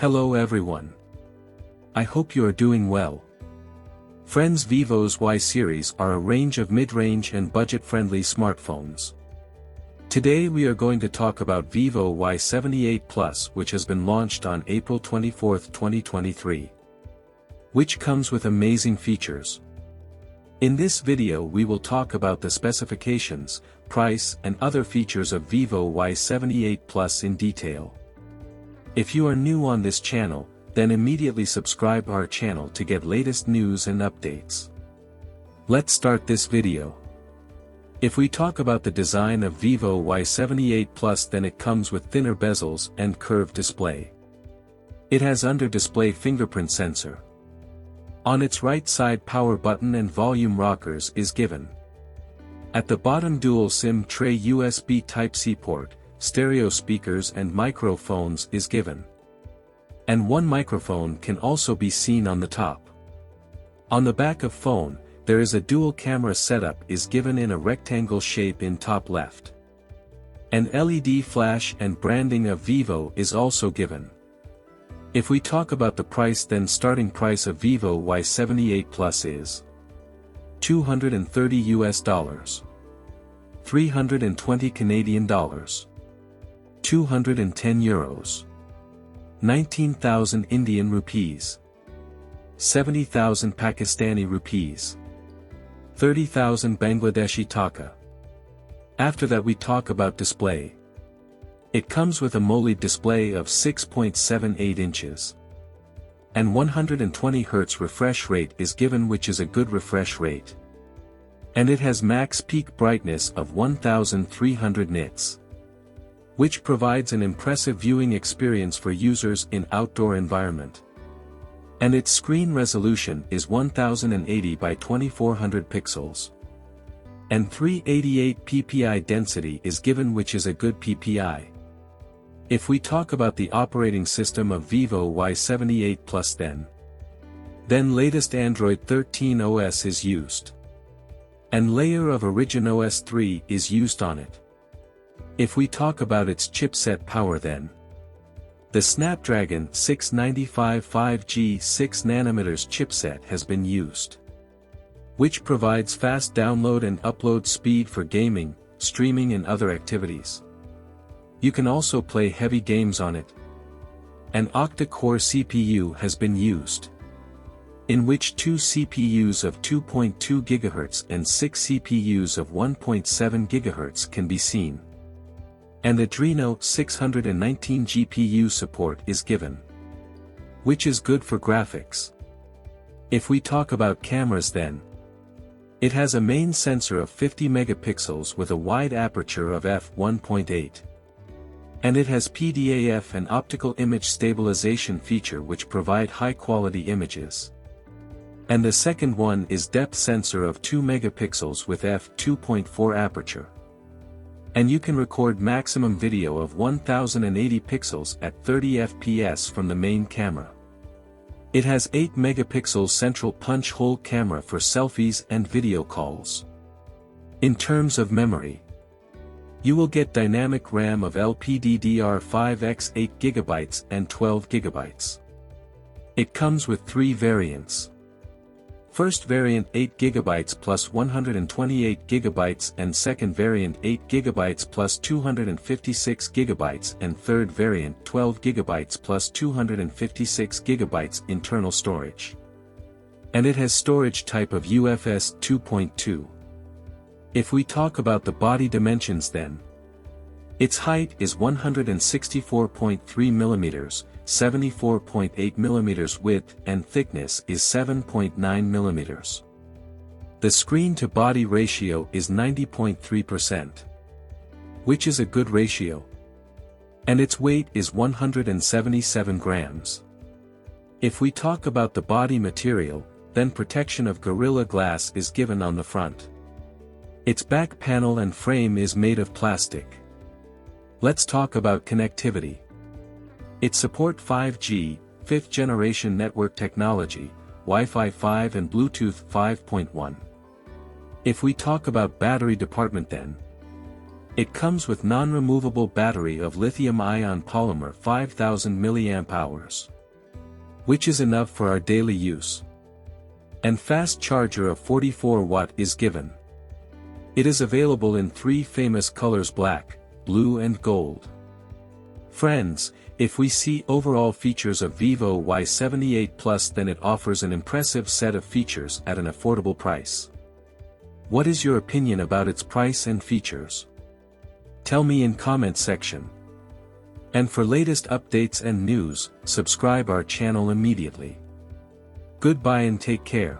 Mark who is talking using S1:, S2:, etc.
S1: Hello everyone. I hope you are doing well. Friends, Vivo's Y series are a range of mid-range and budget-friendly smartphones. Today we are going to talk about Vivo Y78 Plus, which has been launched on April 24, 2023. Which comes with amazing features. In this video we will talk about the specifications, price and other features of Vivo Y78 Plus in detail. If you are new on this channel, then immediately subscribe our channel to get latest news and updates. Let's start this video. If we talk about the design of Vivo Y78 Plus, then it comes with thinner bezels and curved display. It has under-display fingerprint sensor. On its right side, power button and volume rockers is given. At the bottom, dual SIM tray, USB Type-C port, stereo speakers and microphones is given. And one microphone can also be seen on the top. On the back of phone, there is a dual camera setup is given in a rectangle shape in top left. An LED flash and branding of Vivo is also given. If we talk about the price, then starting price of Vivo Y78 Plus is $230, 320 Canadian dollars, 210 euros, 19,000 Indian rupees, 70,000 Pakistani rupees, 30,000 Bangladeshi taka. After that we talk about display. It comes with a AMOLED display of 6.78 inches. And 120 Hz refresh rate is given, which is a good refresh rate. And it has max peak brightness of 1300 nits. Which provides an impressive viewing experience for users in outdoor environment. And its screen resolution is 1080 by 2400 pixels. And 388 ppi density is given, which is a good ppi. If we talk about the operating system of Vivo Y78 Plus, then latest Android 13 OS is used. And layer of Origin OS 3 is used on it. If we talk about its chipset power, then the Snapdragon 695 5G 6nm chipset has been used, which provides fast download and upload speed for gaming, streaming and other activities. You can also play heavy games on it. An octa-core CPU has been used, in which 2 CPUs of 2.2 GHz and 6 CPUs of 1.7 GHz can be seen. And Adreno 619 GPU support is given, which is good for graphics. If we talk about cameras, then it has a main sensor of 50 megapixels with a wide aperture of f1.8. And it has PDAF and optical image stabilization feature, which provide high-quality images. And the second one is depth sensor of 2 megapixels with f2.4 aperture. And you can record maximum video of 1080 pixels at 30 fps from the main camera. It has 8 megapixel central punch hole camera for selfies and video calls. In terms of memory, you will get dynamic RAM of LPDDR5X 8GB and 12GB. It comes with 3 variants. First variant 8GB plus 128GB and second variant 8GB plus 256GB and third variant 12GB plus 256GB internal storage. And it has storage type of UFS 2.2. If we talk about the body dimensions, then its height is 164.3 mm, 74.8 mm width, and thickness is 7.9 mm. The screen-to-body ratio is 90.3%, which is a good ratio. And its weight is 177 grams. If we talk about the body material, then protection of Gorilla Glass is given on the front. Its back panel and frame is made of plastic. Let's talk about connectivity. It supports 5G, 5th generation network technology, Wi-Fi 5 and Bluetooth 5.1. If we talk about battery department, then It comes with non-removable battery of lithium-ion polymer 5000 mAh, which is enough for our daily use. And fast charger of 44 watt is given. It is available in 3 famous colors: black, blue and gold. Friends, if we see overall features of Vivo Y78 Plus, then it offers an impressive set of features at an affordable price. What is your opinion about its price and features? Tell me in comment section. And for latest updates and news, subscribe our channel immediately. Goodbye and take care.